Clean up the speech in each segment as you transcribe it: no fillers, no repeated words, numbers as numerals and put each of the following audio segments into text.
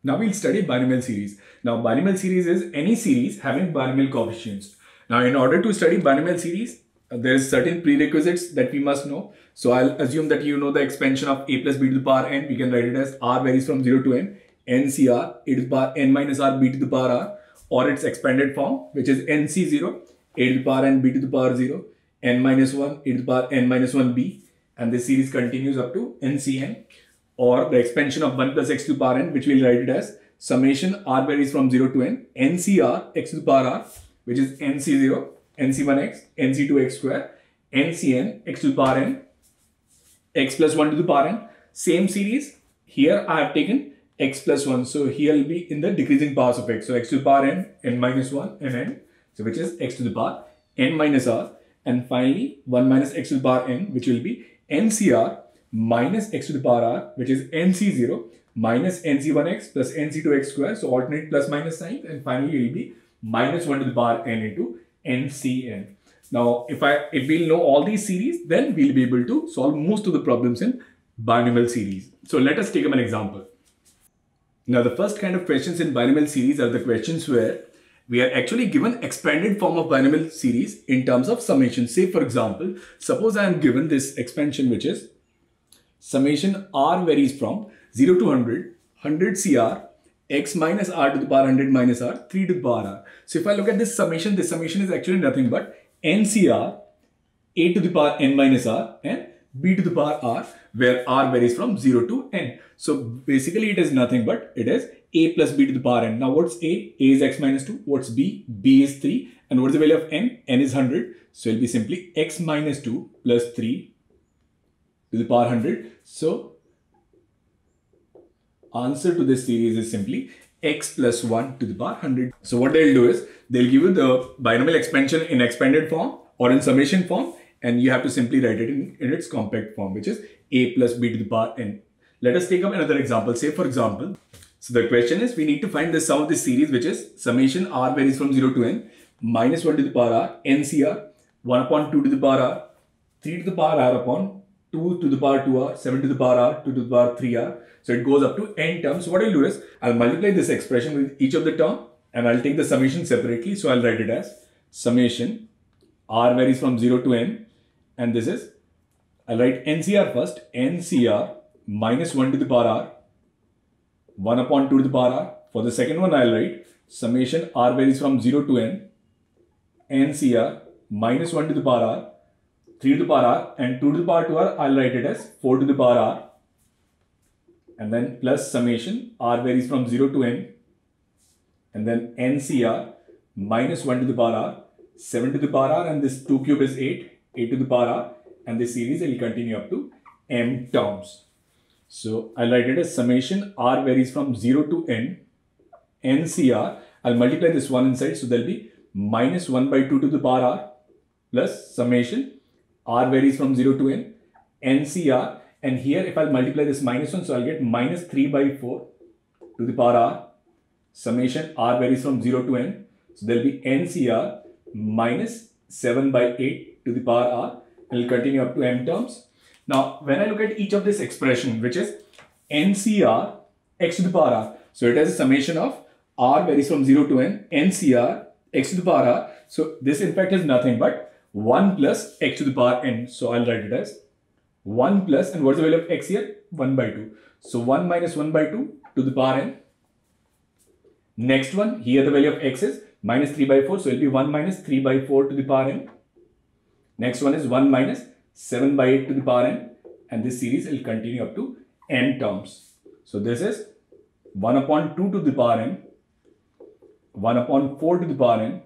Now we'll study binomial series. Now binomial series is any series having binomial coefficients. Now in order to study binomial series, there is certain prerequisites that we must know. So I'll assume that you know the expansion of a plus b to the power n. We can write it as r varies from 0 to n, ncr e to the power n minus r b to the power r, or its expanded form, which is nc0 a to the power n b to the power 0, n minus 1 e to the power n minus 1 b, and this series continues up to ncn, or the expansion of 1 plus x to the power n, which we'll write it as summation r varies from 0 to n, ncr x to the power r, which is nc0, nc1x, nc2x square, ncn x to the power n, x plus 1 to the power n. Same series, here I have taken x plus 1. So here will be in the decreasing powers of x. So x to the power n, n minus 1 and n. So which is x to the power n minus r. And finally 1 minus x to the power n, which will be ncr minus x to the power r, which is nc0 minus nc1x plus nc2x square. So alternate plus minus signs, and finally it will be minus 1 to the power n into ncn. Now if we'll know all these series, then we'll be able to solve most of the problems in binomial series. So let us take up an example. Now the first kind of questions in binomial series are the questions where we are actually given expanded form of binomial series in terms of summation. Say for example, suppose I am given this expansion, which is summation r varies from 0 to 100, 100 cr, x minus r to the power 100 minus r, 3 to the power r. So if I look at this summation is actually nothing but ncr, a to the power n minus r, and b to the power r, where r varies from 0 to n. So basically it is nothing but it is a plus b to the power n. Now what's a? A is x minus 2. What's b? B is 3. And what's the value of n? N is 100. So it will be simply x minus 2 plus 3 to the power 100. So answer to this series is simply x plus 1 to the power 100. So what they'll do is they'll give you the binomial expansion in expanded form or in summation form, and you have to simply write it in its compact form, which is a plus b to the power n. Let us take up another example. Say for example, so the question is we need to find the sum of this series, which is summation r varies from 0 to n minus 1 to the power r, ncr, 1 upon 2 to the power r, 3 to the power r upon 2 to the power 2r, 7 to the power r, 2 to the power 3r. So it goes up to n terms. So what I'll do is I'll multiply this expression with each of the term, and I'll take the summation separately. So I'll write it as summation r varies from 0 to n, and this is, I'll write ncr first, ncr minus 1 to the power r, 1 upon 2 to the power r. For the second one, I'll write summation r varies from 0 to n, ncr minus 1 to the power r, 3 to the power r, and 2 to the power 2r, I'll write it as 4 to the power r, and then plus summation r varies from 0 to n, and then ncr minus 1 to the power r, 7 to the power r, and this 2 cube is 8, 8 to the power r, and this series will continue up to m terms. So I'll write it as summation r varies from 0 to n, ncr, I'll multiply this one inside, so there'll be minus 1 by 2 to the power r, plus summation r varies from 0 to n, ncr, and here if I'll multiply this minus 1, so I'll get minus 3 by 4 to the power r, summation r varies from 0 to n, so there'll be ncr minus 7 by 8 to the power r, and will continue up to m terms. Now when I look at each of this expression, which is ncr x to the power r, so it has a summation of r varies from 0 to n, ncr x to the power r, so this in fact is nothing but 1 plus x to the power n. So I'll write it as 1 plus, and what's the value of x here? 1 by 2. So 1 minus 1 by 2 to the power n. Next one, here the value of x is minus 3 by 4. So it will be 1 minus 3 by 4 to the power n. Next one is 1 minus 7 by 8 to the power n. And this series will continue up to n terms. So this is 1 upon 2 to the power n, 1 upon 4 to the power n,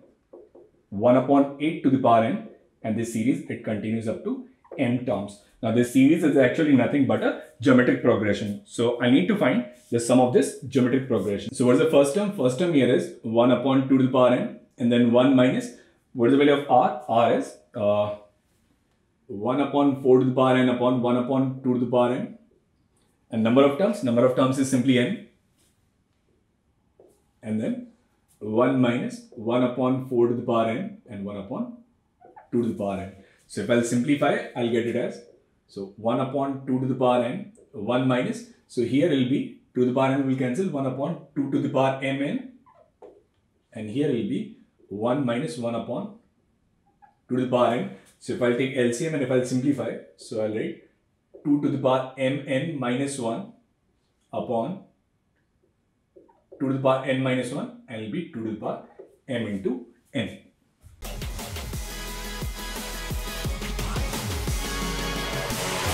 1 upon 8 to the power n, and this series it continues up to n terms. Now this series is actually nothing but a geometric progression. So I need to find the sum of this geometric progression. So what is the first term? First term here is 1 upon 2 to the power n, and then 1 minus, what is the value of r? R is 1 upon 4 to the power n upon 1 upon 2 to the power n. And number of terms is simply n. And then 1 minus 1 upon 4 to the power n and 1 upon 2 to the power n. So if I'll simplify, I'll get it as, so 1 upon 2 to the power n, 1 minus, so here it will be 2 to the power n will cancel, 1 upon 2 to the power mn, and here will be 1 minus 1 upon 2 to the power n. So if I'll take LCM and if I'll simplify, so I'll write 2 to the power mn minus 1 upon 2 to the power n minus 1, and it will be 2 to the power m into